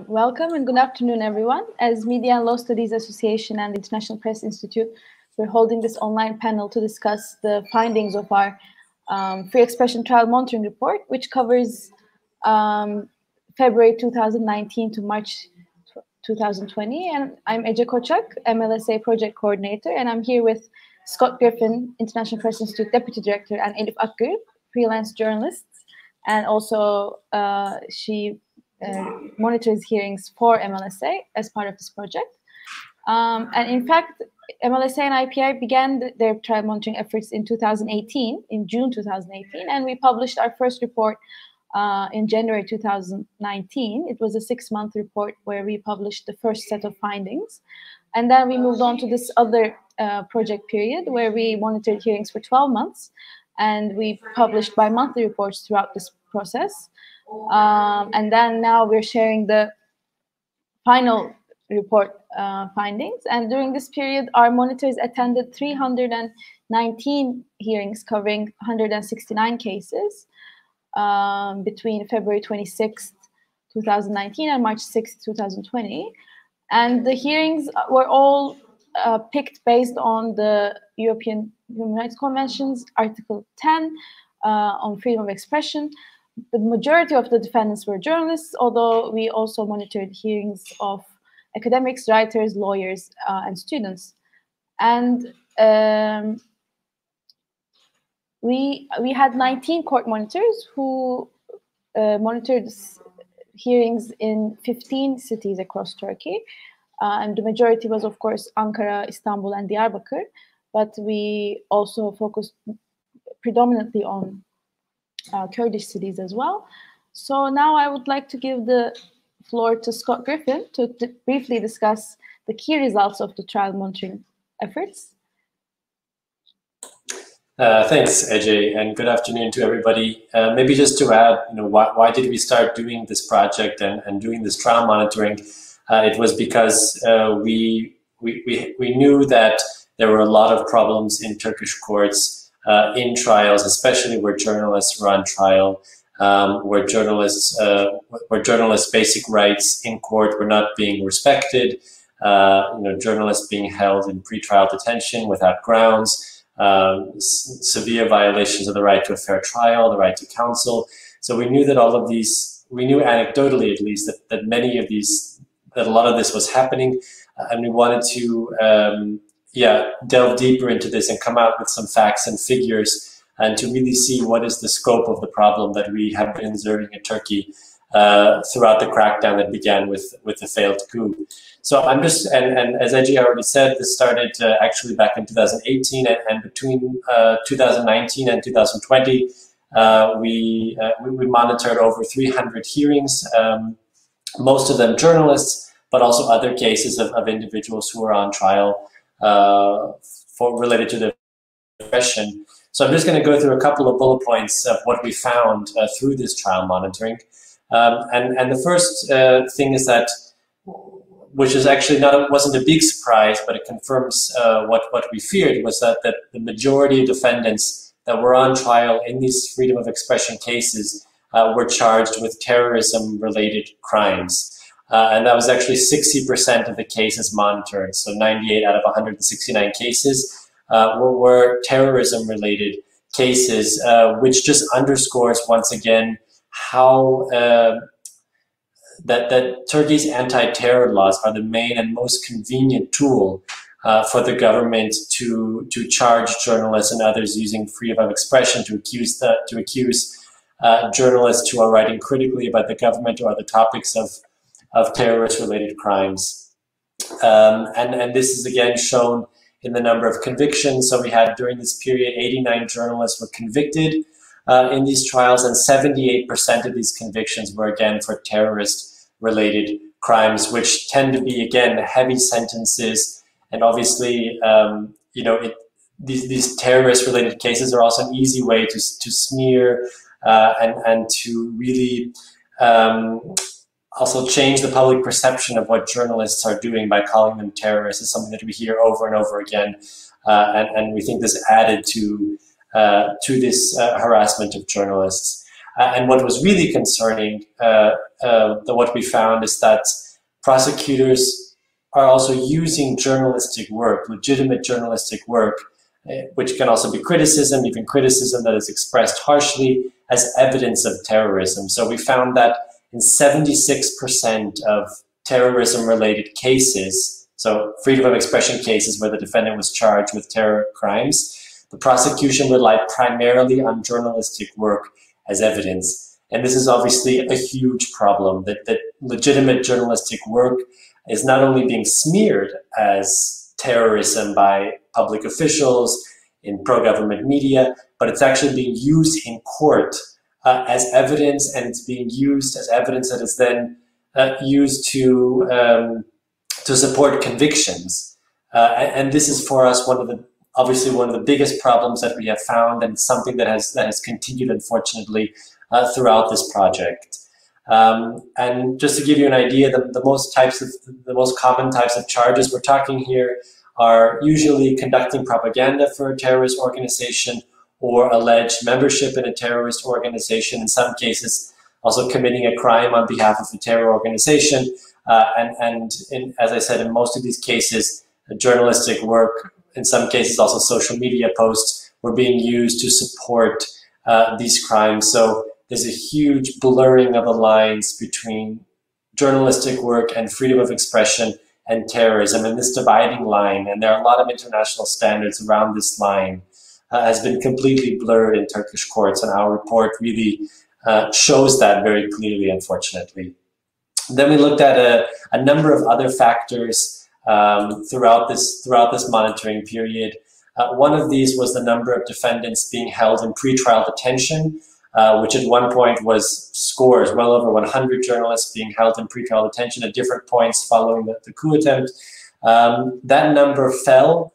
Welcome and good afternoon, everyone. As Media and Law Studies Association and the International Press Institute, we're holding this online panel to discuss the findings of our Free Expression Trial Monitoring Report, which covers February 2019 to March 2020. And I'm Koçak, MLSA Project Coordinator, and I'm here with Scott Griffen, International Press Institute Deputy Director, and Elif Akgül, freelance journalist. And also she monitors hearings for MLSA as part of this project. And in fact, MLSA and IPI began their trial monitoring efforts in 2018, in June 2018, and we published our first report in January 2019. It was a 6-month report where we published the first set of findings. And then we moved on to this other project period where we monitored hearings for 12 months. And we published bi-monthly reports throughout this process. And then now we're sharing the final report findings. And during this period, our monitors attended 319 hearings covering 169 cases between February 26th, 2019 and March 6th, 2020. And the hearings were all picked based on the European Human Rights Convention's Article 10 on freedom of expression. The majority of the defendants were journalists, although we also monitored hearings of academics, writers, lawyers, and students. And we had 19 court monitors who monitored hearings in 15 cities across Turkey. And the majority was, of course, Ankara, Istanbul, and Diyarbakir. But we also focused predominantly on Kurdish cities as well. So now I would like to give the floor to Scott Griffen to briefly discuss the key results of the trial monitoring efforts. Thanks, Ece, and good afternoon to everybody. Maybe just to add, why did we start doing this project and doing this trial monitoring? It was because we knew that there were a lot of problems in Turkish courts in trials, especially where journalists were on trial, where journalists' basic rights in court were not being respected. Journalists being held in pretrial detention without grounds, severe violations of the right to a fair trial, the right to counsel. So we knew that all of these, we knew anecdotally at least that many of these, that a lot of this was happening, and we wanted to delve deeper into this and come out with some facts and figures and to really see what is the scope of the problem that we have been observing in Turkey throughout the crackdown that began with the failed coup. So I'm just, and as Ece already said, this started actually back in 2018, and between 2019 and 2020, we monitored over 300 hearings, most of them journalists, but also other cases of individuals who were on trial related to the repression. So I'm just going to go through a couple of bullet points of what we found through this trial monitoring. And the first thing is that, which is actually wasn't a big surprise, but it confirms what we feared, was that the majority of defendants that were on trial in these freedom of expression cases were charged with terrorism-related crimes. And that was actually 60% of the cases monitored. So 98 out of 169 cases were terrorism-related cases, which just underscores once again how that Turkey's anti-terror laws are the main and most convenient tool for the government to charge journalists and others using freedom of expression to accuse journalists who are writing critically about the government or other topics of terrorist-related crimes. And this is again shown in the number of convictions. So we had during this period 89 journalists were convicted in these trials, and 78% of these convictions were again for terrorist-related crimes, which tend to be again heavy sentences. And obviously, these terrorist-related cases are also an easy way to smear and to really also change the public perception of what journalists are doing by calling them terrorists. Is something that we hear over and over again, and we think this added to to this harassment of journalists. And what was really concerning, what we found is that prosecutors are also using journalistic work, legitimate journalistic work, which can also be criticism, even criticism that is expressed harshly, as evidence of terrorism. So we found that in 76% of terrorism-related cases, so freedom of expression cases where the defendant was charged with terror crimes, the prosecution relied primarily on journalistic work as evidence. And this is obviously a huge problem, that legitimate journalistic work is not only being smeared as terrorism by public officials in pro-government media, but it's actually being used in court as evidence, and it's being used as evidence that is then used to support convictions. And this is for us obviously one of the biggest problems that we have found, and something that has continued, unfortunately, throughout this project. And just to give you an idea, the most common types of charges we're talking here are usually conducting propaganda for a terrorist organization or alleged membership in a terrorist organization. In some cases, also committing a crime on behalf of a terror organization. As I said, in most of these cases, journalistic work, in some cases also social media posts, were being used to support these crimes. So there's a huge blurring of the lines between journalistic work and freedom of expression and terrorism, and this dividing line, and there are a lot of international standards around this line, has been completely blurred in Turkish courts, and our report really shows that very clearly, unfortunately. Then we looked at a number of other factors throughout this monitoring period. One of these was the number of defendants being held in pretrial detention, which at one point was scores, well over 100 journalists being held in pretrial detention at different points following the coup attempt. That number fell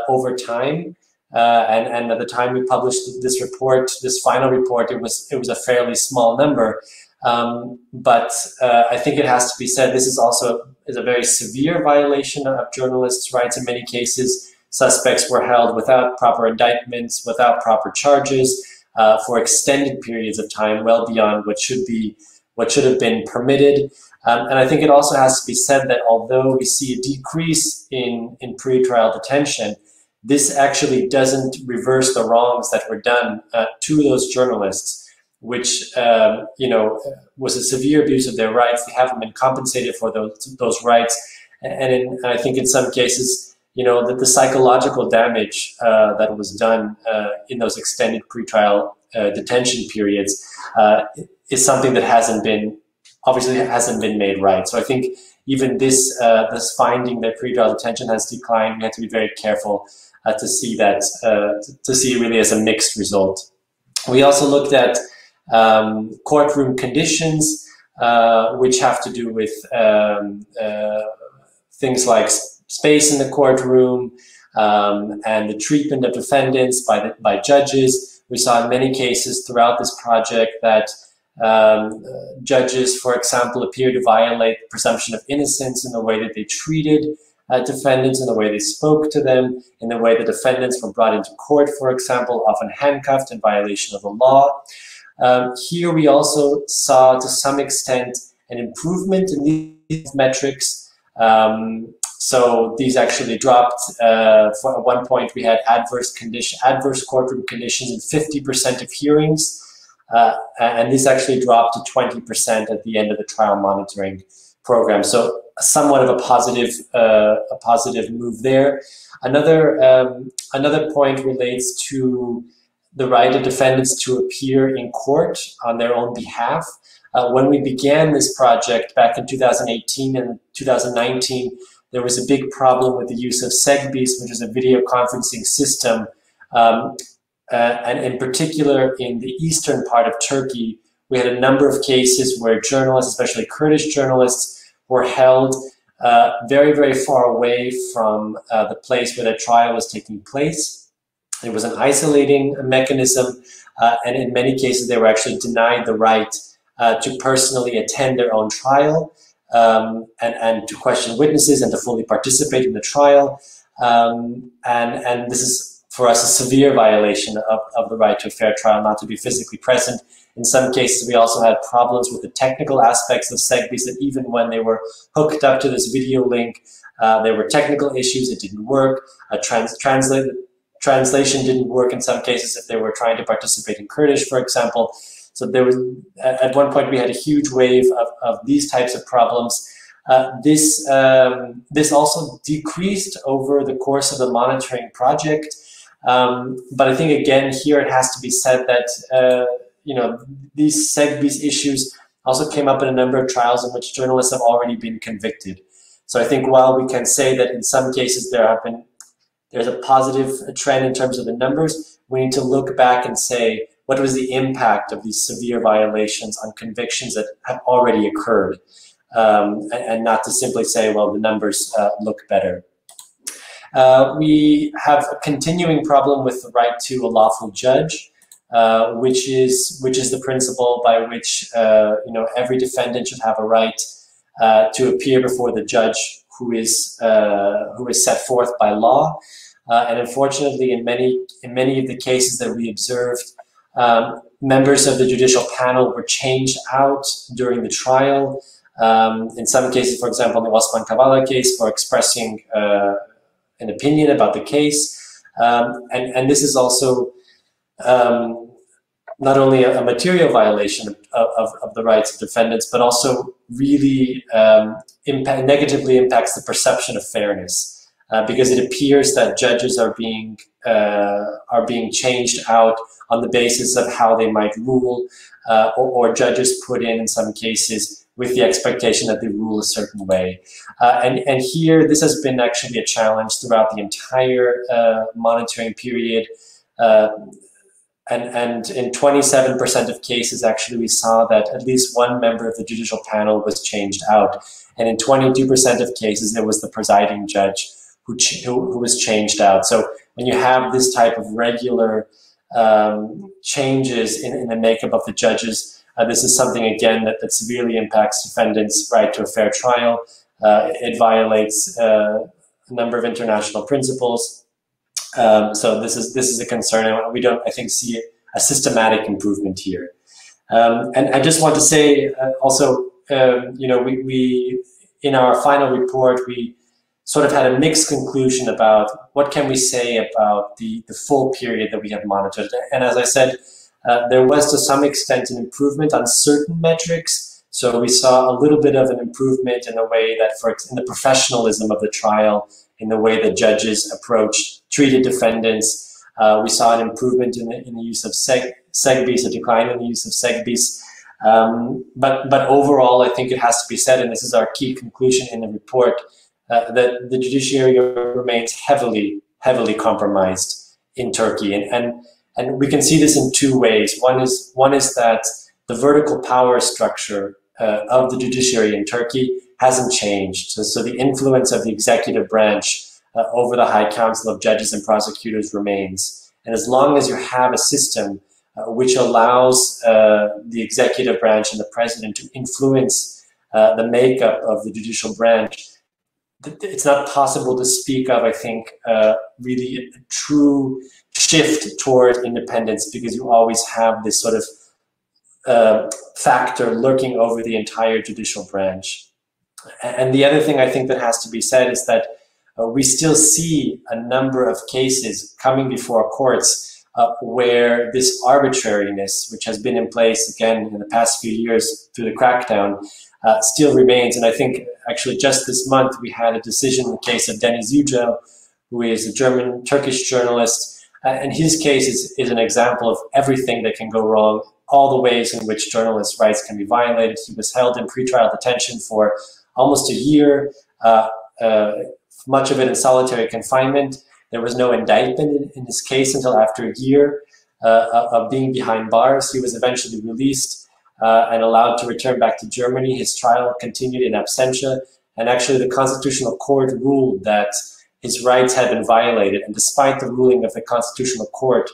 over time, and at the time we published this report, this final report, it was a fairly small number. But I think it has to be said, this is a very severe violation of journalists' rights. In many cases, suspects were held without proper indictments, without proper charges, for extended periods of time, well beyond what should have been permitted. And I think it also has to be said that although we see a decrease in pretrial detention, this actually doesn't reverse the wrongs that were done to those journalists, which was a severe abuse of their rights. They haven't been compensated for those rights, and I think in some cases, that the psychological damage that was done in those extended pretrial detention periods is something that hasn't been made right. So I think even this finding that pretrial detention has declined, we have to be very careful to see that to see it really as a mixed result. We also looked at courtroom conditions, which have to do with things like space in the courtroom and the treatment of defendants by judges. We saw in many cases throughout this project that judges, for example, appear to violate the presumption of innocence in the way that they treated defendants, in the way they spoke to them, in the way the defendants were brought into court, for example, often handcuffed in violation of the law. Here we also saw, to some extent, an improvement in these metrics. So these actually dropped. At one point, we had adverse courtroom conditions in 50% of hearings, and this actually dropped to 20% at the end of the trial monitoring program. So somewhat of a positive move there. Another point relates to the right of defendants to appear in court on their own behalf. When we began this project back in 2018 and 2019, there was a big problem with the use of SEGBIS, which is a video conferencing system. And in particular, in the eastern part of Turkey, we had a number of cases where journalists, especially Kurdish journalists, were held very, very far away from the place where the trial was taking place. It was an isolating mechanism, and in many cases, they were actually denied the right to personally attend their own trial. And to question witnesses and to fully participate in the trial. And this is for us, a severe violation of the right to a fair trial, not to be physically present. In some cases, we also had problems with the technical aspects of SEGBIs, that even when they were hooked up to this video link, there were technical issues, it didn't work, translation didn't work in some cases if they were trying to participate in Kurdish, for example. So there was, at one point we had a huge wave of these types of problems. This also decreased over the course of the monitoring project. But I think, again, here it has to be said that these SEGBIs issues also came up in a number of trials in which journalists have already been convicted. So I think while we can say that in some cases there's a positive trend in terms of the numbers, we need to look back and say, what was the impact of these severe violations on convictions that have already occurred? And not to simply say, well, the numbers look better. We have a continuing problem with the right to a lawful judge, which is the principle by which every defendant should have a right to appear before the judge who is set forth by law. And unfortunately, in many of the cases that we observed, members of the judicial panel were changed out during the trial. In some cases, for example, in the Osman Kavala case, for expressing an opinion about the case. And this is also not only a material violation of the rights of defendants, but also really negatively impacts the perception of fairness. Because it appears that judges are being changed out on the basis of how they might rule, or judges put in some cases with the expectation that they rule a certain way. And here, this has been actually a challenge throughout the entire monitoring period. And in 27% of cases, actually, we saw that at least one member of the judicial panel was changed out. And in 22% of cases, it was the presiding judge who was changed out. So when you have this type of regular changes in the makeup of the judges, this is something, again, that severely impacts defendants' right to a fair trial. It violates a number of international principles. So this is a concern, and we don't, I think, see a systematic improvement here. And I just want to say also, we in our final report, we sort of had a mixed conclusion about what can we say about the full period that we have monitored. And as I said, there was to some extent an improvement on certain metrics. So we saw a little bit of an improvement in the way that, in the professionalism of the trial, in the way that judges treated defendants. We saw an improvement in the use of SEGBIs, a decline in the use of SEGBIs. But overall, I think it has to be said, and this is our key conclusion in the report, that the judiciary remains heavily compromised in Turkey. And we can see this in two ways. One is that the vertical power structure of the judiciary in Turkey hasn't changed. So the influence of the executive branch over the High Council of Judges and Prosecutors remains. And as long as you have a system which allows the executive branch and the president to influence the makeup of the judicial branch, it's not possible to speak of, I think, really a true shift toward independence, because you always have this sort of factor lurking over the entire judicial branch. And the other thing I think that has to be said is that we still see a number of cases coming before courts where this arbitrariness, which has been in place, again, in the past few years through the crackdown, still remains. And I think actually just this month we had a decision in the case of Deniz Yücel, who is a Turkish journalist. And his case is an example of everything that can go wrong, all the ways in which journalists' rights can be violated. He was held in pretrial detention for almost a year, much of it in solitary confinement. There was no indictment in his case until after a year of being behind bars. He was eventually released and allowed to return back to Germany. His trial continued in absentia, and actually the Constitutional Court ruled that his rights had been violated. And despite the ruling of the Constitutional Court,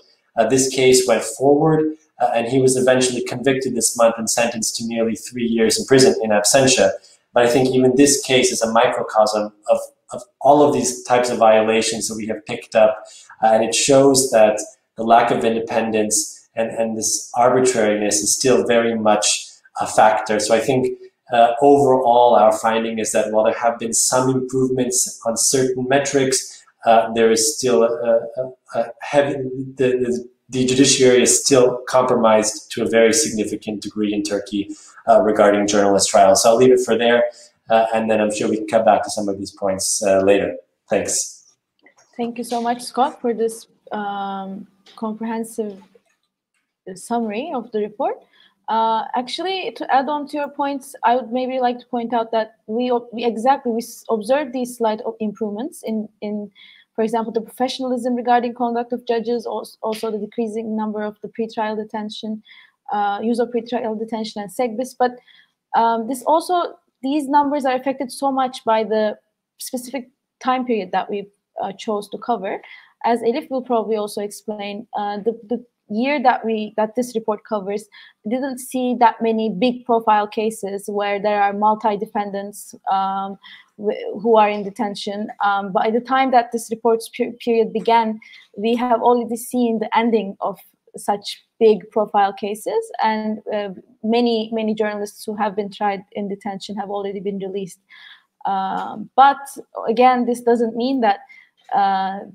this case went forward, and he was eventually convicted this month and sentenced to nearly 3 years in prison in absentia. But I think even this case is a microcosm of all of these types of violations that we have picked up and it shows that the lack of independence and this arbitrariness is still very much a factor. So I think overall our finding is that while there have been some improvements on certain metrics, there is still the judiciary is still compromised to a very significant degree in Turkey regarding journalist trials. So I'll leave it for there, and then I'm sure we can come back to some of these points later. Thanks. Thank you so much, Scott, for this comprehensive summary of the report. Actually, to add on to your points, I would maybe like to point out that we observed these slight improvements in, for example, the professionalism regarding conduct of judges, also the decreasing number of the pretrial detention, use of pretrial detention and SEGBIS. But these numbers are affected so much by the specific time period that we chose to cover. As Elif will probably also explain, the year that this report covers didn't see that many big profile cases where there are multi-defendants who are in detention. By the time that this report's period began, we have already seen the ending of such big profile cases, and many journalists who have been tried in detention have already been released. But again, this doesn't mean that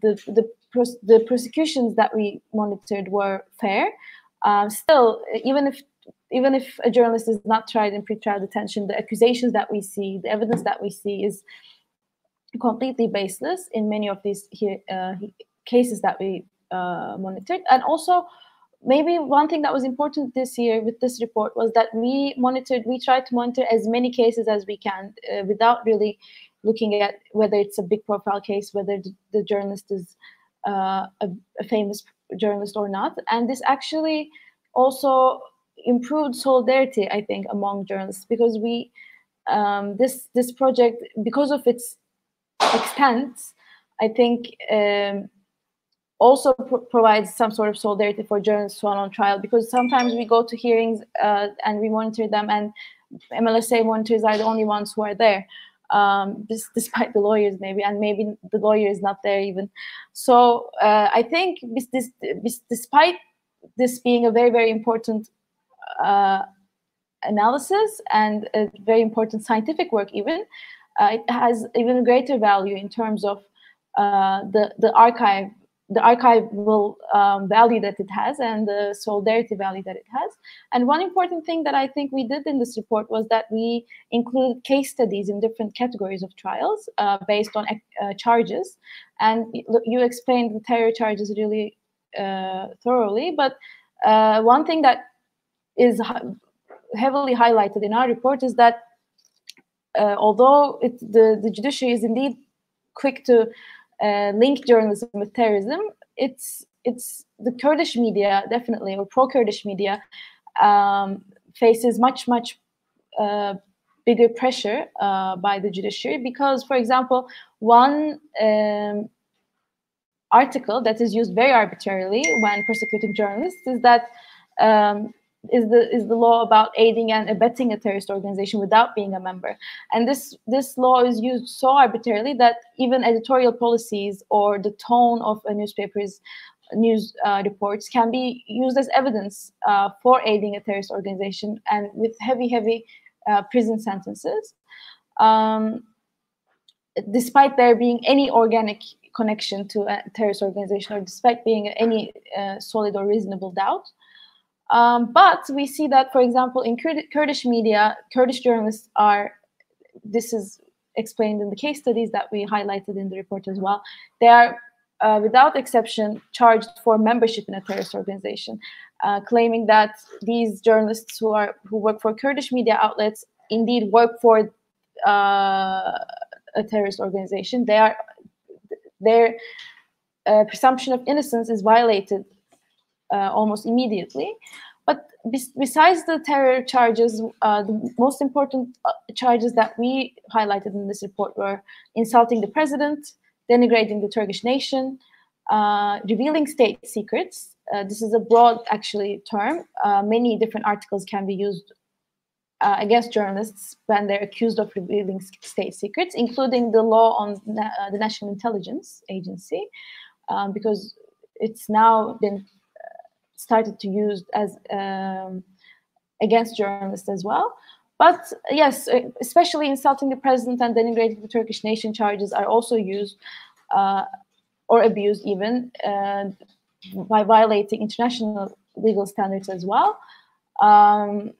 the prosecutions that we monitored were fair. Still, even if a journalist is not tried in pretrial detention, the accusations that we see, the evidence that we see is completely baseless in many of these cases that we monitored. And also, maybe one thing that was important this year with this report was that we tried to monitor as many cases as we can without really looking at whether it's a big profile case, whether the journalist is a famous journalist or not. And this actually also improved solidarity, I think, among journalists, because this project, because of its extent, I think also provides some sort of solidarity for journalists who are on trial, because sometimes we go to hearings and we monitor them, and MLSA monitors are the only ones who are there. Despite the lawyers, and maybe the lawyer is not there even. So I think despite this being a very, very important analysis and a very important scientific work even, it has even greater value in terms of the archival value that it has and the solidarity value that it has. And one important thing that I think we did in this report was that we included case studies in different categories of trials based on charges. And you explained the terror charges really thoroughly, but one thing that is heavily highlighted in our report is that although the judiciary is indeed quick to link journalism with terrorism, it's the Kurdish media, definitely, or pro-Kurdish media, faces much bigger pressure by the judiciary, because, for example, one article that is used very arbitrarily when persecuting journalists is that is the law about aiding and abetting a terrorist organization without being a member. And this law is used so arbitrarily that even editorial policies or the tone of a newspaper's news reports can be used as evidence for aiding a terrorist organization, and with heavy prison sentences, despite there being any organic connection to a terrorist organization, or despite being any solid or reasonable doubt. But we see that, for example, in Kurdish media, Kurdish journalists this is explained in the case studies that we highlighted in the report as well, they are without exception charged for membership in a terrorist organization, claiming that these journalists who work for Kurdish media outlets indeed work for a terrorist organization. Their presumption of innocence is violated almost immediately. But besides the terror charges, the most important charges that we highlighted in this report were insulting the president, denigrating the Turkish nation, revealing state secrets. This is a broad, actually, term. Many different articles can be used against journalists when they're accused of revealing state secrets, including the law on the National Intelligence Agency. because it's now been started to use as against journalists as well. But yes, especially insulting the president and denigrating the Turkish nation charges are also used or abused even by violating international legal standards as well. And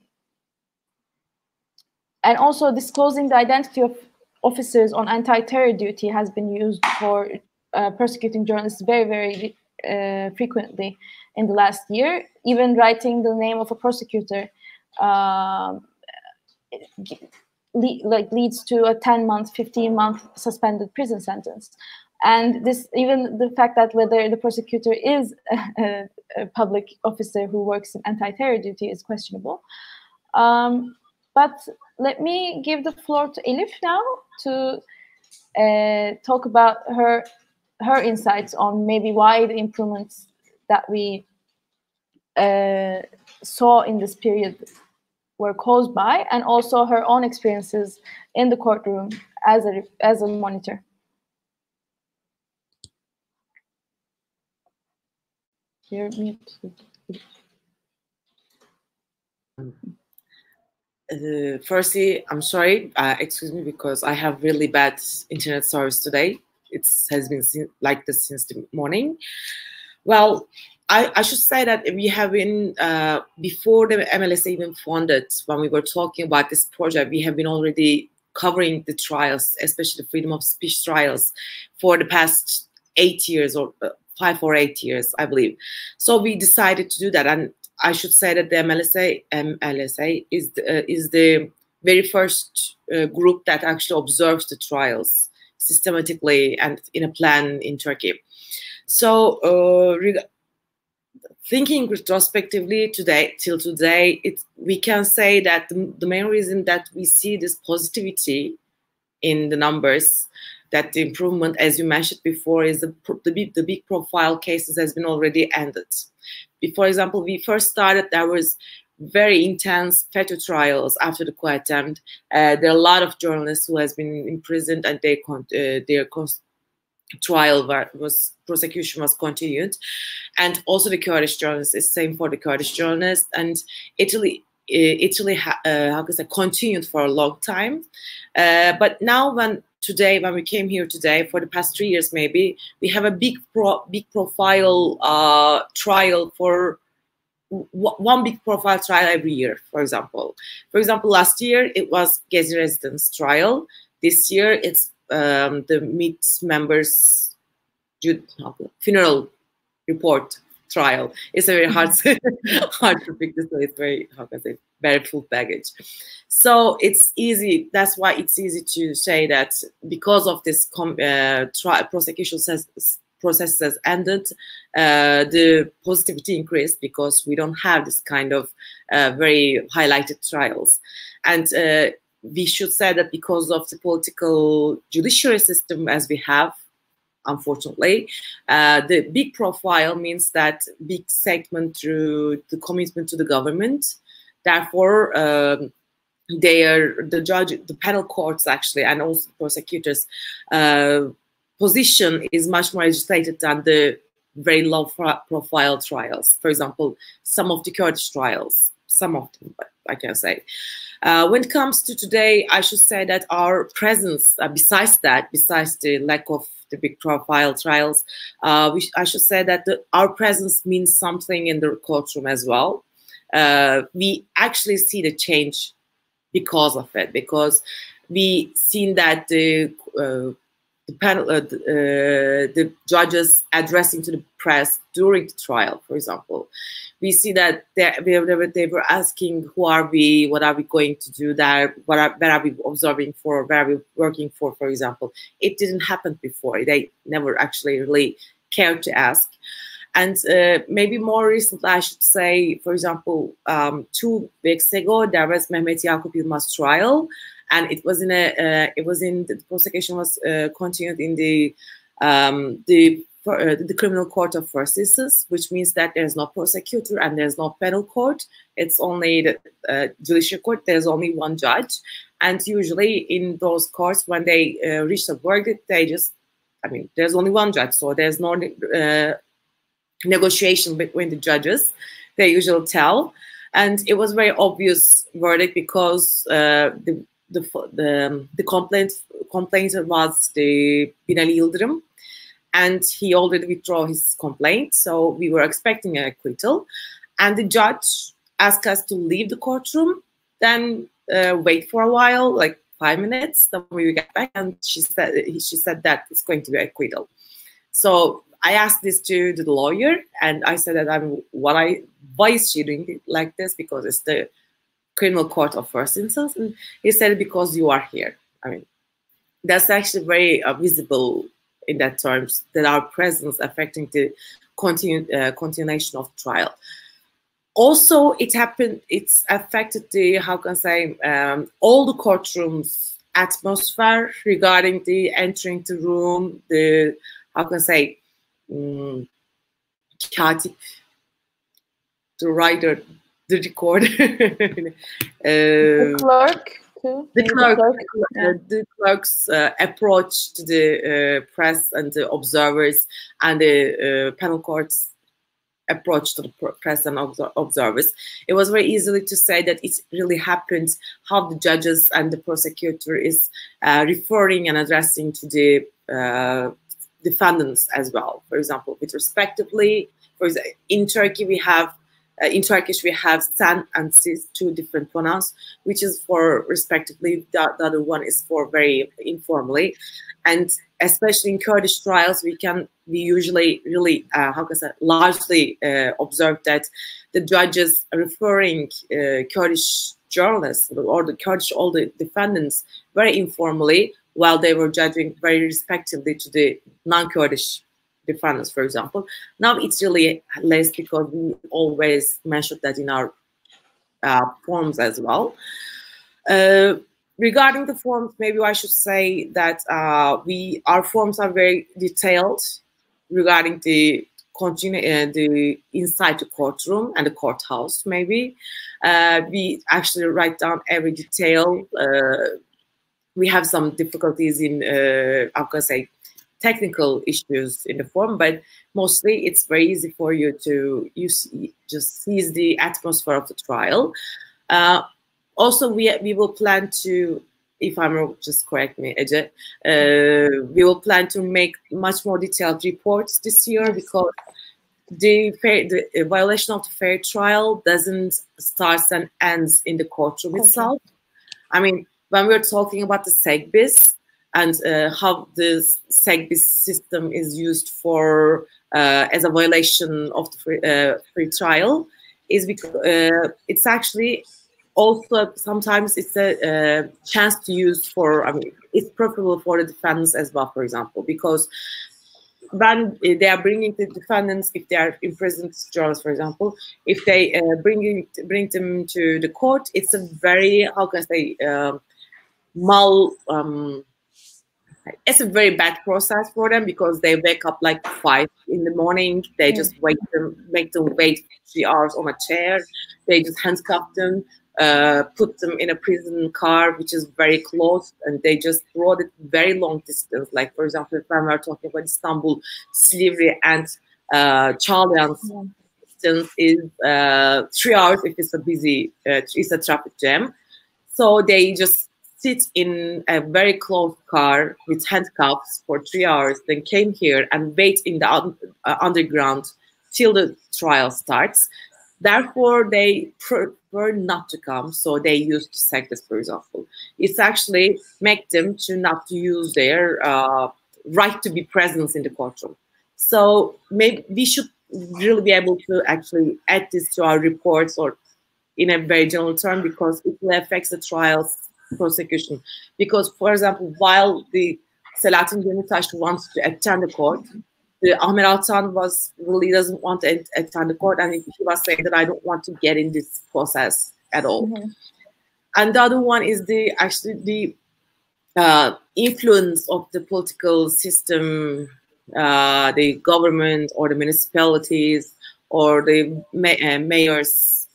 also disclosing the identity of officers on anti-terror duty has been used for persecuting journalists very, very frequently in the last year. Even writing the name of a prosecutor leads to a 10-month, 15-month suspended prison sentence. And this, even the fact that whether the prosecutor is a public officer who works in anti-terror duty is questionable. But let me give the floor to Elif now to talk about her insights on maybe why the improvements that we saw in this period were caused by, and also her own experiences in the courtroom as a monitor. You're mute. Firstly, I'm sorry, excuse me, because I have really bad internet service today. It has been like this since the morning. Well, I should say that we have been, before the MLSA even funded, when we were talking about this project, we have been already covering the trials, especially the freedom of speech trials, for the past 8 years, or 5 or 8 years, I believe. So we decided to do that. And I should say that the MLSA is the very first group that actually observes the trials systematically and in a plan in Turkey. So thinking retrospectively till today, we can say that the main reason that we see this positivity in the numbers, that the improvement, as you mentioned before, is the big profile cases has been already ended. For example, we first started, there was very intense FETÖ trials after the coup attempt. There are a lot of journalists who has been imprisoned, and their trial prosecution was continued. And also the Kurdish journalists, it's same for the Kurdish journalists. And Italy how can I say, continued for a long time. But now when we came here today, for the past 3 years maybe, we have a big profile trial for one big profile trial every year, for example. For example, last year it was Gezi residence trial. This year it's the MIT members' funeral report trial. It's a very hard to pick this, so it's very, how can I say, very full baggage. So it's easy. That's why it's easy to say that because of this prosecution process has ended, the positivity increased, because we don't have this kind of very highlighted trials. And we should say that because of the political judiciary system as we have, unfortunately, the big profile means that big segment through the commitment to the government. Therefore, the panel courts actually, and also prosecutors' position is much more agitated than the very low profile trials. For example, some of the Kurdish trials, some of them, I can say. When it comes to today, I should say that our presence, besides the lack of the big profile trials, I should say that our presence means something in the courtroom as well. We actually see the change because of it, because we seen that the panel, the judges addressing to the press during the trial, for example, we see that they were asking, who are we, what are we going to do there, where are we observing for, where are we working for example. It didn't happen before. They never actually really cared to ask. And maybe more recently, I should say, for example, 2 weeks ago, there was Mehmet Yakup Yılmaz trial, and the prosecution was continued in the criminal court of first instance, which means that there's no prosecutor and there's no penal court. It's only the judicial court. There's only one judge, and usually in those courts, when they reach a verdict, they just I mean, there's only one judge, so there's no negotiation between the judges. They usually tell, and it was very obvious verdict because the complainant was the Binali Yıldırım, and he already withdrew his complaint, so we were expecting an acquittal. And the judge asked us to leave the courtroom, then wait for a while, like 5 minutes, then we get back, and she said that it's going to be acquittal. So I asked this to the lawyer, and I said that why is she doing it like this? Because it's the criminal court of first instance. And he said, because you are here. I mean, that's actually very visible in that terms, that our presence affecting the continuation of trial. Also, it's affected the, how can I say, all the courtrooms atmosphere regarding the entering the room, the, how can I say, katip, the writer, the recorder, the clerk too. The clerk's approach to the press and the observers, and the panel court's approach to the press and observers. It was very easily to say that it really happened how the judges and the prosecutor is referring and addressing to the defendants as well. For example, with respectively, for example, in Turkey we have in Turkish we have sen and siz, two different pronouns, which is for respectively. The other one is for very informally, and especially in Kurdish trials, we usually really how can I say, largely observe that the judges referring Kurdish journalists or the Kurdish all the defendants very informally, while they were judging very respectively to the non-Kurdish defendants, for example. Now it's really less because we always mentioned that in our forms as well. Regarding the forms, maybe I should say that our forms are very detailed regarding the inside the courtroom and the courthouse. Maybe we actually write down every detail. We have some difficulties in how can I say, technical issues in the form, but mostly it's very easy for you to just seize the atmosphere of the trial. Also, we will plan to, if I'm wrong, just correct me, Ece, we will plan to make much more detailed reports this year, because the violation of the fair trial doesn't start and ends in the courtroom itself. I mean, when we're talking about the SEGBIS and how the SEGBIS system is used for as a violation of the free trial, is because it's actually also sometimes it's a chance to use for, I mean, it's preferable for the defendants as well, for example, because when they are bringing the defendants, if they are imprisoned journalists, for example, if they bring them to the court, it's a very, how can I say, it's a very bad process for them, because they wake up like 5 in the morning. They just make them wait 3 hours on a chair. They just handcuff them, put them in a prison car, which is very close, and they just rode it very long distance. Like, for example, when we're talking about Istanbul, Silivri and Çağlayan's distance is 3 hours if it's a busy, it's a traffic jam. So they just sit in a very close car with handcuffs for 3 hours, then came here and wait in the underground till the trial starts. Therefore, they prefer not to come, so they use the SEGBIS, for example. It's actually make them to not to use their right to be present in the courtroom. So maybe we should really be able to actually add this to our reports, or in a very general term, because it will affect the trial's prosecution. Because, for example, while the Selahattin Demirtaş wants to attend the court, the Ahmet Altan really doesn't want to attend the court, and he was saying that I don't want to get in this process at all. And the other one is the influence of the political system, the government or the municipalities or the mayors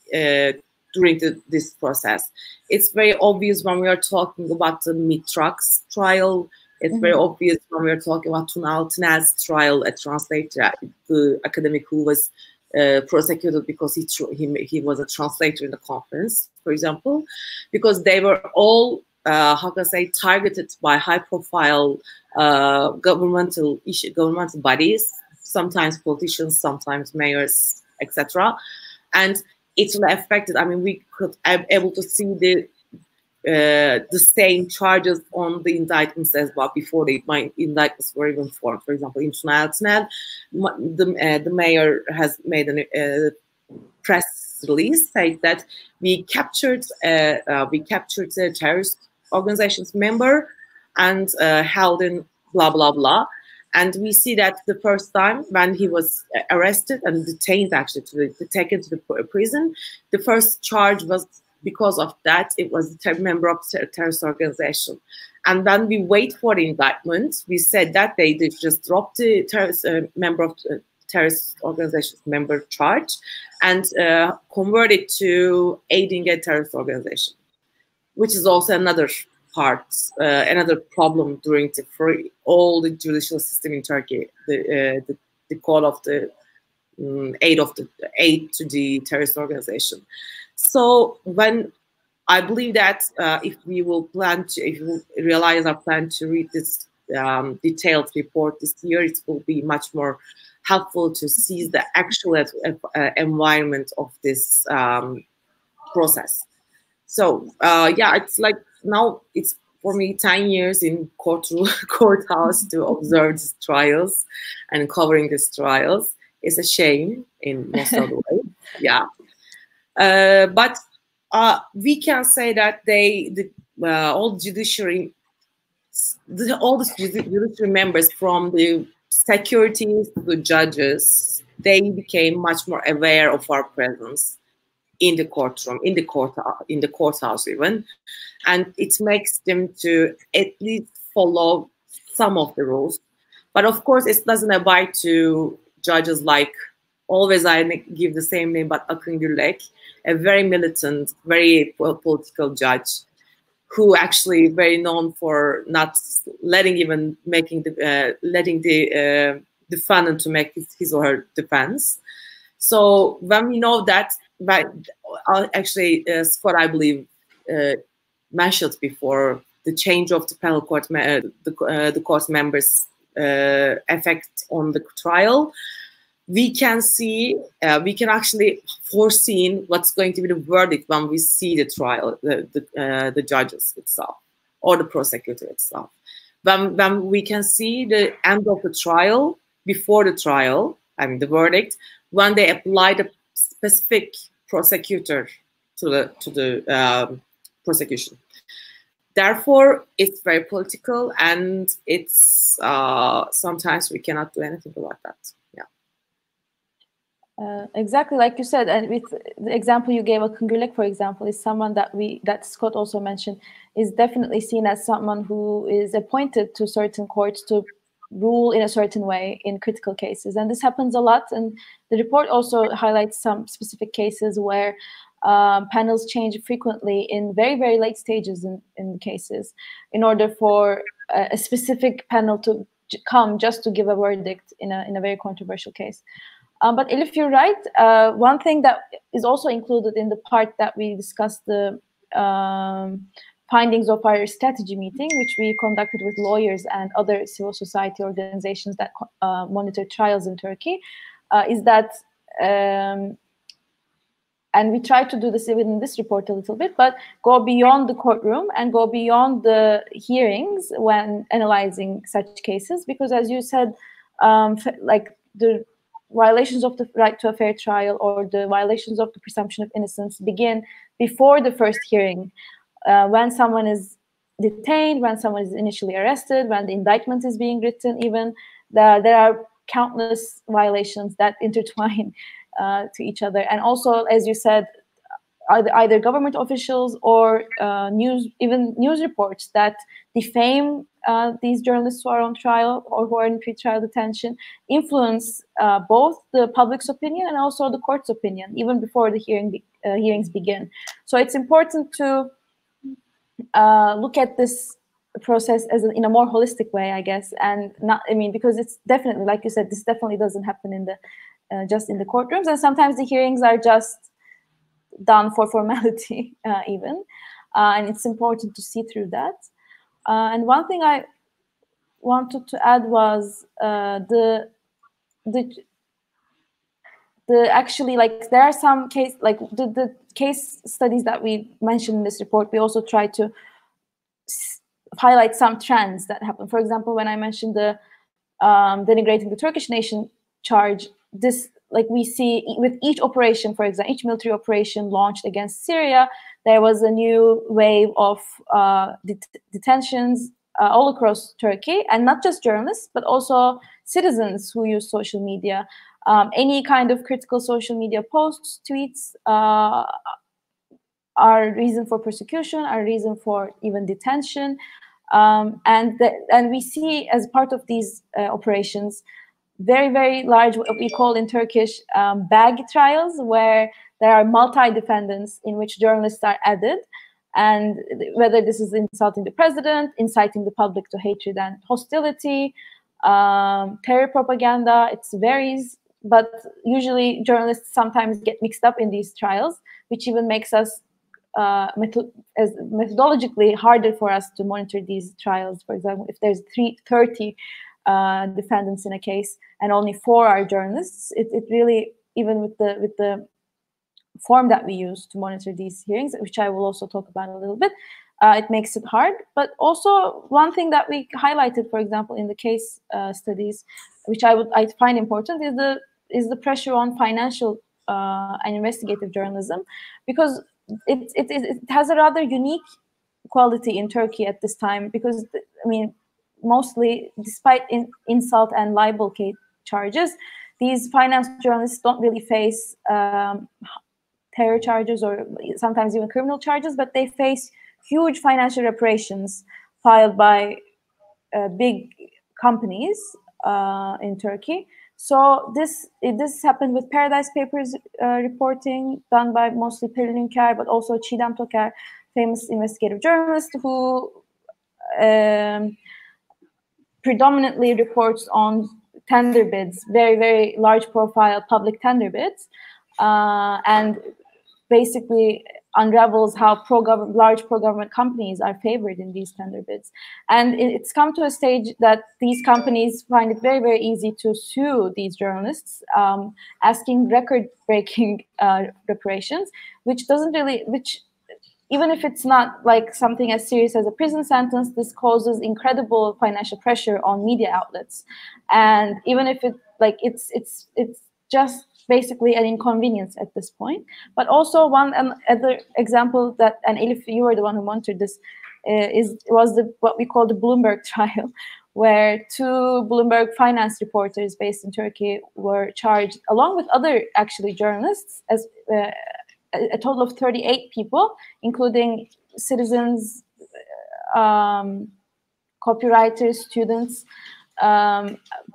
during this process. It's very obvious when we are talking about the Mitrax trial, It's very obvious when we're talking about Tunal's trial, a translator, the academic who was prosecuted because he was a translator in the conference, for example, because they were all, how can I say, targeted by high-profile governmental bodies, sometimes politicians, sometimes mayors, etc. And it really affected. I mean, we could able to see the same charges on the indictments as well before the indictments were even formed. For example, in Tunal, the mayor has made a press release saying that we captured a terrorist organization's member and held in blah blah blah. And we see that the first time when he was arrested and detained, actually taken to the prison, the first charge was, because of that, it was a member of a terrorist organization. And when we wait for the indictment, we said that they just dropped the terrorist member of the terrorist organization's member charge and convert it to aiding a terrorist organization, which is also another part, another problem during all the judicial system in Turkey, the call of the aid to the terrorist organization. So when I believe that if we will realize our plan to read this detailed report this year, it will be much more helpful to see the actual environment of this process. So yeah, it's like now it's for me 10 years in courthouse to observe these trials and covering these trials. It's a shame in most of the way. Yeah. But we can say that all the judiciary members, from the securities to the judges, they became much more aware of our presence in the courtroom, in the courthouse even, and it makes them to at least follow some of the rules. But of course, it doesn't abide to judges like, always I give the same name, but Akgül, a very militant, very political judge, who actually very known for not letting the defendant to make his or her defense. So when we know that, actually Scott, I believe, mentioned before, the change of the panel court, the court members' effect on the trial, we can see, we can actually foresee what's going to be the verdict when we see the trial, the judges itself, or the prosecutor itself. When we can see the end of the trial, before the trial, I mean the verdict, when they apply the specific prosecutor to the prosecution. Therefore, it's very political, and it's sometimes we cannot do anything about that. Exactly like you said, and with the example you gave, Akgül, for example, is someone that Scott also mentioned, is definitely seen as someone who is appointed to certain courts to rule in a certain way in critical cases, and this happens a lot. And the report also highlights some specific cases where panels change frequently in very, very late stages in cases, in order for a specific panel to come just to give a verdict in a very controversial case. But Elif, you're right. One thing that is also included in the part that we discussed, the findings of our strategy meeting, which we conducted with lawyers and other civil society organizations that monitor trials in Turkey, is that, and we try to do this even in this report a little bit, but go beyond the courtroom and go beyond the hearings when analyzing such cases, because as you said, like the violations of the right to a fair trial or the violations of the presumption of innocence begin before the first hearing, when someone is detained, when someone is initially arrested, when the indictment is being written, even there are countless violations that intertwine to each other. And also, as you said, either government officials or news reports that defame these journalists who are on trial or who are in pretrial detention influence both the public's opinion and also the court's opinion, even before the hearings begin. So it's important to look at this process as in a more holistic way, I guess, and not, I mean, because it's definitely, like you said, this definitely doesn't happen in the just in the courtrooms, and sometimes the hearings are just done for formality, even, and it's important to see through that. And one thing I wanted to add was the actually, like, there are some case, like the case studies that we mentioned in this report. We also try to highlight some trends that happen. For example, when I mentioned the denigrating the Turkish nation charge, this, like, we see with each operation, for example, each military operation launched against Syria, there was a new wave of detentions all across Turkey, and not just journalists, but also citizens who use social media. Any kind of critical social media posts, tweets, are reason for persecution, are reason for even detention. And we see, as part of these operations, very, very large, what we call in Turkish, bag trials, where there are multi-defendants in which journalists are added. And whether this is insulting the president, inciting the public to hatred and hostility, terror propaganda, it varies. But usually journalists sometimes get mixed up in these trials, which even makes us methodologically harder for us to monitor these trials. For example, if there's 30 defendants in a case and only 4 are journalists, it really, even with the form that we use to monitor these hearings, which I will also talk about a little bit, it makes it hard. But also, one thing that we highlighted, for example, in the case studies, which I find important, is the pressure on financial and investigative journalism, because it has a rather unique quality in Turkey at this time, because, I mean, mostly, despite insult and libel charges, these finance journalists don't really face terror charges or sometimes even criminal charges, but they face huge financial reparations filed by big companies in Turkey. So this happened with Paradise Papers reporting done by mostly Pelin Ünker, but also Çiğdem Toker, famous investigative journalist who predominantly reports on tender bids, very, very large profile public tender bids, and basically unravels how large pro-government companies are favored in these tender bids. And it's come to a stage that these companies find it very, very easy to sue these journalists, asking record-breaking reparations, which even if it's not like something as serious as a prison sentence, this causes incredible financial pressure on media outlets. And even if it's just basically an inconvenience at this point. But also one other example that, and Elif, you were the one who monitored this, was what we call the Bloomberg trial, where 2 Bloomberg finance reporters based in Turkey were charged, along with other actually journalists, as a total of 38 people, including citizens, copywriters, students,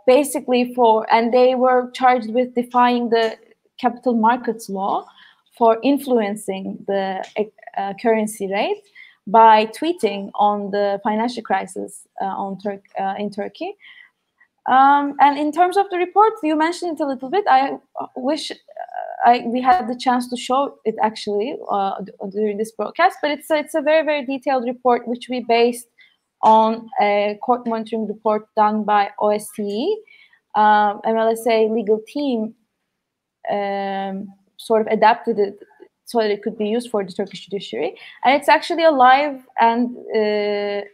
basically and they were charged with defying the capital markets law for influencing the currency rate by tweeting on the financial crisis in Turkey. And in terms of the report, you mentioned it a little bit. I wish we had the chance to show it actually during this broadcast, but it's a very, very detailed report which we based on a court monitoring report done by OSCE. MLSA legal team sort of adapted it so that it could be used for the Turkish judiciary. And it's actually a live and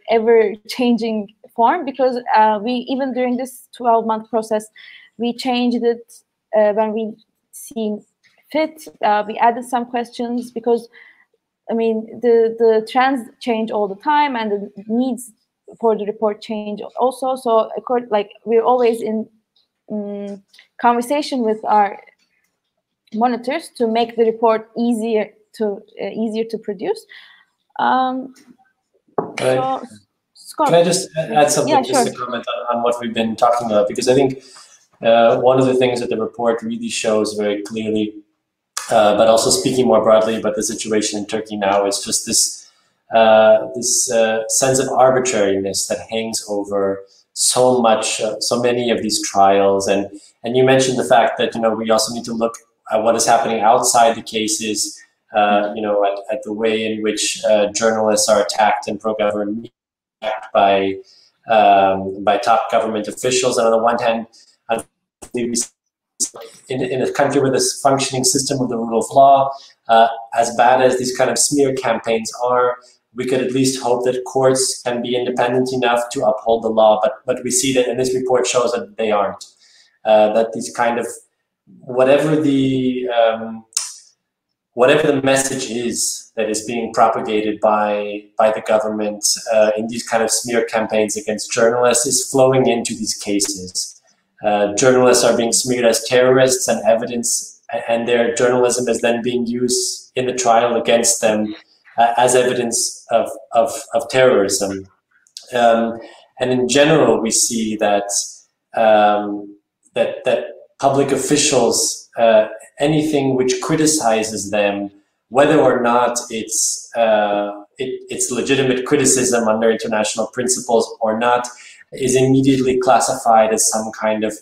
ever-changing form, because we, even during this 12-month process, we changed it when we seen fit. We added some questions because, I mean, the trends change all the time, and the needs for the report change also. So, like, we're always in conversation with our monitors to make the report easier to produce. Scott, can I just add something, yeah, just sure. a comment on what we've been talking about? Because I think one of the things that the report really shows very clearly, but also speaking more broadly about the situation in Turkey now, is just this this sense of arbitrariness that hangs over so many of these trials. And you mentioned the fact that, we also need to look at what is happening outside the cases, at the way in which journalists are attacked and pro-government by top government officials. And on the one hand, in a country with a functioning system of the rule of law, as bad as these kind of smear campaigns are, we could at least hope that courts can be independent enough to uphold the law. But we see that, and this report shows that they aren't. That these kind of, whatever the message is that is being propagated by the government in these kind of smear campaigns against journalists is flowing into these cases. Journalists are being smeared as terrorists, and evidence, and their journalism is then being used in the trial against them as evidence of terrorism. And in general, we see that that public officials, anything which criticizes them, whether or not it's legitimate criticism under international principles or not, is immediately classified as some kind of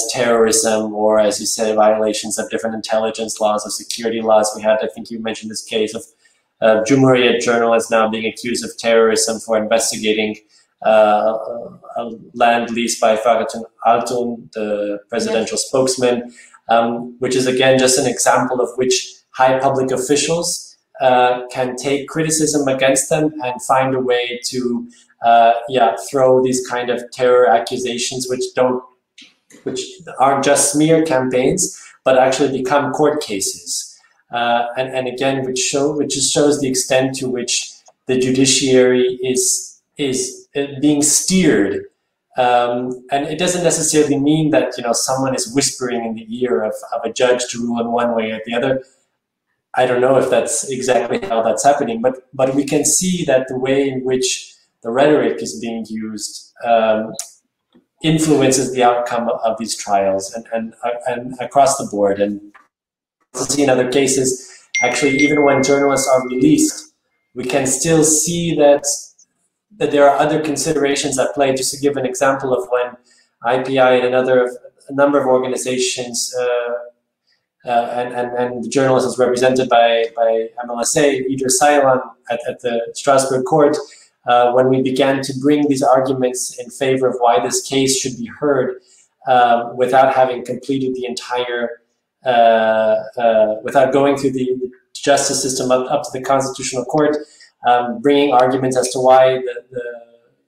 terrorism, or, as you say, violations of different intelligence laws, of security laws. We had, I think you mentioned this case of Cumhuriyet journalists now being accused of terrorism for investigating a land lease by Fahrettin Altun, the presidential spokesman, which is again just an example of which high public officials can take criticism against them and find a way to throw these kind of terror accusations, which aren't just smear campaigns, but actually become court cases. And again, which just shows the extent to which the judiciary is being steered. And it doesn't necessarily mean that someone is whispering in the ear of a judge to rule in one way or the other. I don't know if that's exactly how that's happening, but we can see that the way in which the rhetoric is being used influences the outcome of these trials and across the board. And to see in other cases, actually, even when journalists are released, we can still see that there are other considerations at play. Just to give an example of when IPI and a number of organizations and the journalist is represented by MLSA, Idris Saylan at the Strasbourg court, when we began to bring these arguments in favor of why this case should be heard without having completed the entire, without going through the justice system up to the Constitutional Court, bringing arguments as to why the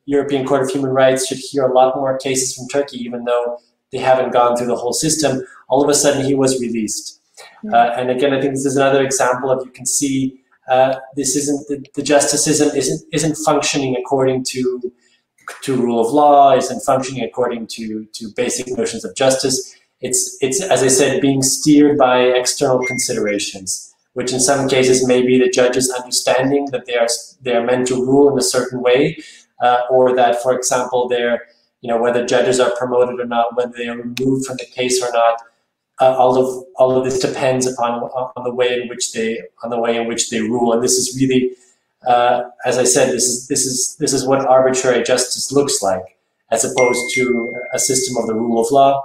European Court of Human Rights should hear a lot more cases from Turkey, even though they haven't gone through the whole system. All of a sudden, he was released. And again, I think this is another example of, you can see this isn't, the justice system isn't functioning according to rule of law, isn't functioning according to basic notions of justice. It's as I said, being steered by external considerations, which in some cases may be the judge's understanding that they are meant to rule in a certain way, or that, for example, whether judges are promoted or not, whether they are removed from the case or not. All of this depends upon the way in which they rule, and this is really, as I said, this is what arbitrary justice looks like, as opposed to a system of the rule of law,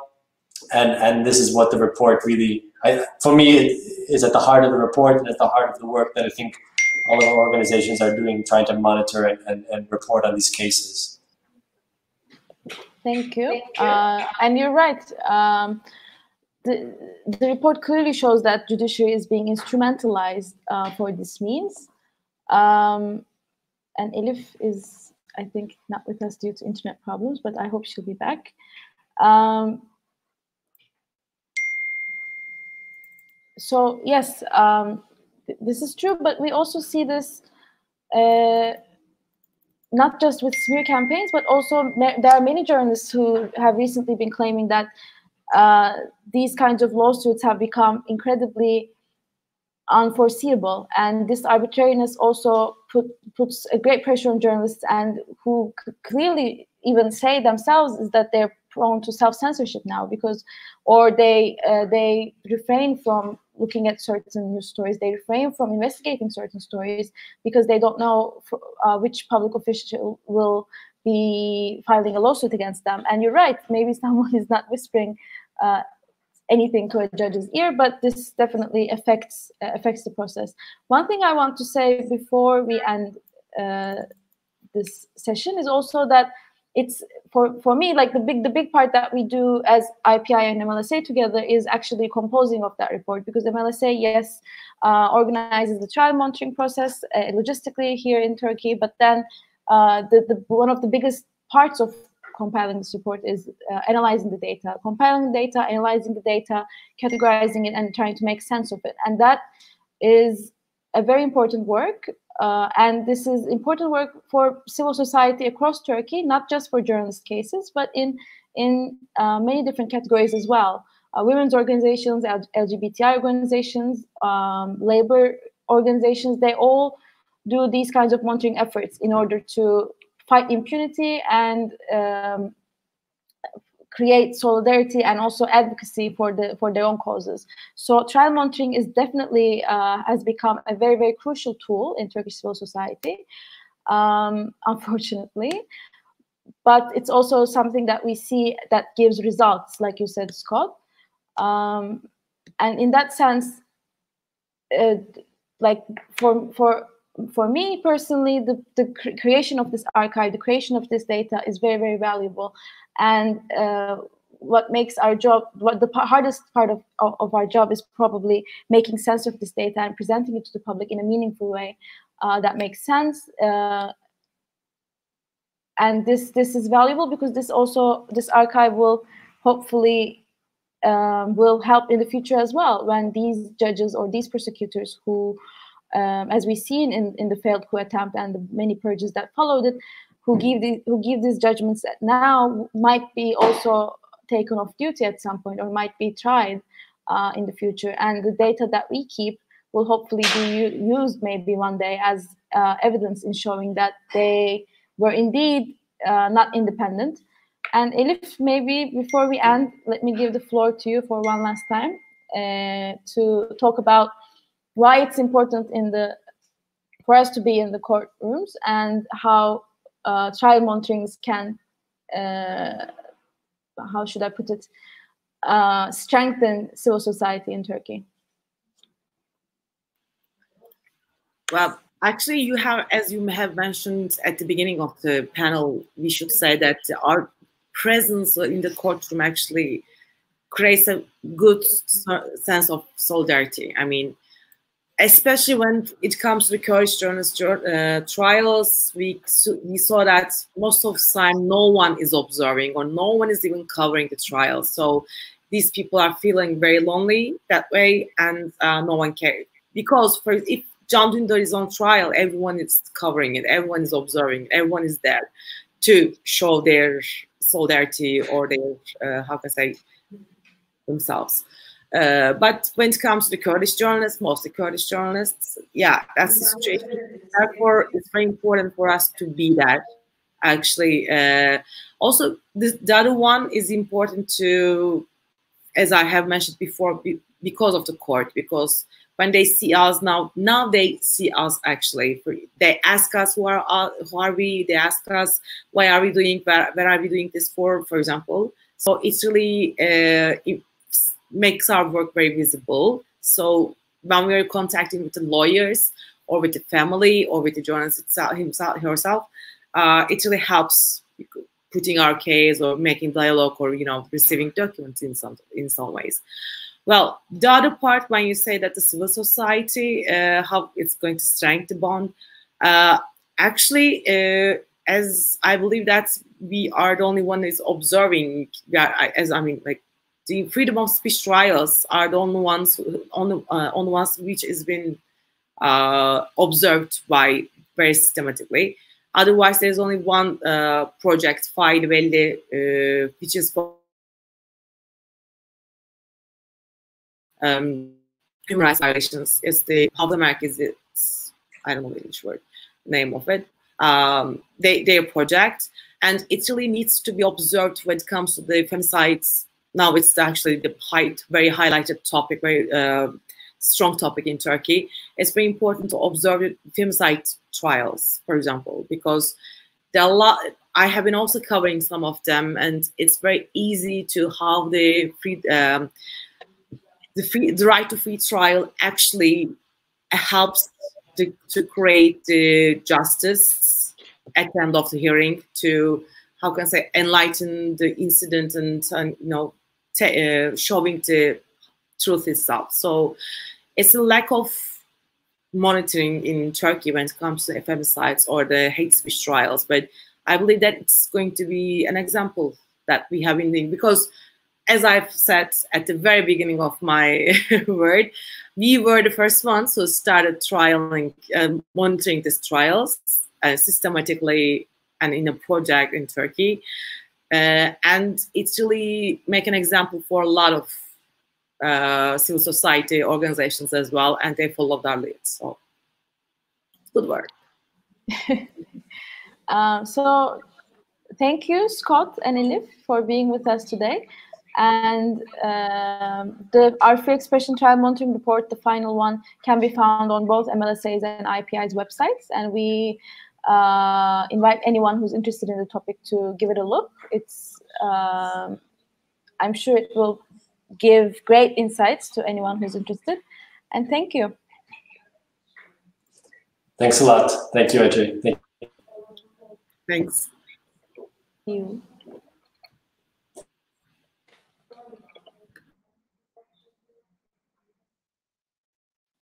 and this is what the report really, for me, is at the heart of the report and at the heart of the work that I think all of our organizations are doing, trying to monitor and report on these cases. Thank you. And you're right. The report clearly shows that judiciary is being instrumentalized for this means. And Elif is, I think, not with us due to internet problems, but I hope she'll be back. So yes, this is true, but we also see this not just with smear campaigns, but also there are many journalists who have recently been claiming that these kinds of lawsuits have become incredibly unforeseeable, and this arbitrariness also puts a great pressure on journalists, and who clearly even say themselves is that they're prone to self-censorship now, because, or they refrain from looking at certain news stories. They refrain from investigating certain stories because they don't know which public official will be filing a lawsuit against them. And you're right, maybe someone is not whispering anything to a judge's ear, but this definitely affects the process. One thing I want to say before we end this session is also that it's for me, like the big part that we do as IPI and MLSA together is actually composing of that report, because MLSA, yes, organizes the trial monitoring process logistically here in Turkey, but then one of the biggest parts of compiling this report is analyzing the data, compiling the data, analyzing the data, categorizing it, and trying to make sense of it. And that is a very important work. And this is important work for civil society across Turkey, not just for journalist cases, but in many different categories as well. Women's organizations, LGBTI organizations, labor organizations, they all do these kinds of monitoring efforts in order to fight impunity and create solidarity and also advocacy for their own causes. So trial monitoring is definitely has become a very, very crucial tool in Turkish civil society, unfortunately. But it's also something that we see that gives results, like you said, Scott. And in that sense, like for me personally, the creation of this archive, the creation of this data is very, very valuable. And what makes our job, what the hardest part of our job is probably making sense of this data and presenting it to the public in a meaningful way that makes sense. And this is valuable because this archive will hopefully will help in the future as well, when these judges or these prosecutors who, as we've seen in the failed coup attempt and the many purges that followed it, who give these judgments that now might be also taken off duty at some point or might be tried in the future. And the data that we keep will hopefully be used maybe one day as evidence in showing that they were indeed not independent. And Elif, maybe before we end, let me give the floor to you for one last time to talk about why it's important for us to be in the courtrooms and how trial monitorings can, how should I put it, strengthen civil society in Turkey. Well, actually, you have, as you have mentioned at the beginning of the panel, we should say that our presence in the courtroom actually creates a good sense of solidarity. I mean, especially when it comes to the Kurdish journalist trials, we saw that most of the time no one is observing or no one is even covering the trial. So these people are feeling very lonely that way, and no one cares. Because if Can Dündar is on trial, everyone is covering it, everyone is observing, everyone is there to show their solidarity or their, how can I say, themselves. But when it comes to the Kurdish journalists, mostly Kurdish journalists, yeah, that's the situation. Therefore, it's very important for us to be that. Actually, also, the other one is important to, as I have mentioned before, because of the court, because when they see us now they see us actually. They ask us who are we? They ask us why are we doing, where are we doing this for example. So it's really it makes our work very visible. So when we are contacting with the lawyers or with the family or with the journalist herself, it really helps putting our case or making dialogue or receiving documents in some ways. Well, the other part, when you say that the civil society, how it's going to strengthen the bond, actually, as I believe that we are the only one who is observing, like the freedom of speech trials are the only ones, which has been observed by very systematically. Otherwise, there's only one project, Faili Belli, which is for human rights violations. It's the Havlamerk is I don't know the English word name of it. Their project, and it really needs to be observed when it comes to the femicides. Now it's actually the very highlighted topic, very strong topic in Turkey. It's very important to observe femicide trials, for example, because there are a lot. I have been also covering some of them, and it's very easy to how the right to free trial actually helps to create the justice at the end of the hearing, to, how can I say, enlighten the incident and you know, showing the truth itself. So it's a lack of monitoring in Turkey when it comes to femicides or the hate speech trials, but I believe that it's going to be an example that we have in the, because as I've said at the very beginning of my word, we were the first ones who started trialing, monitoring these trials systematically and in a project in Turkey. And it's really make an example for a lot of civil society organizations as well, and they followed our lead. So good work. So thank you, Scott and Elif, for being with us today. And our free expression trial monitoring report, the final one, can be found on both MLSA's and IPI's websites. And we invite anyone who's interested in the topic to give it a look. It's, I'm sure it will give great insights to anyone who's interested. And thank you. Thanks a lot. Thank you, Ajay. Thanks. Thank you.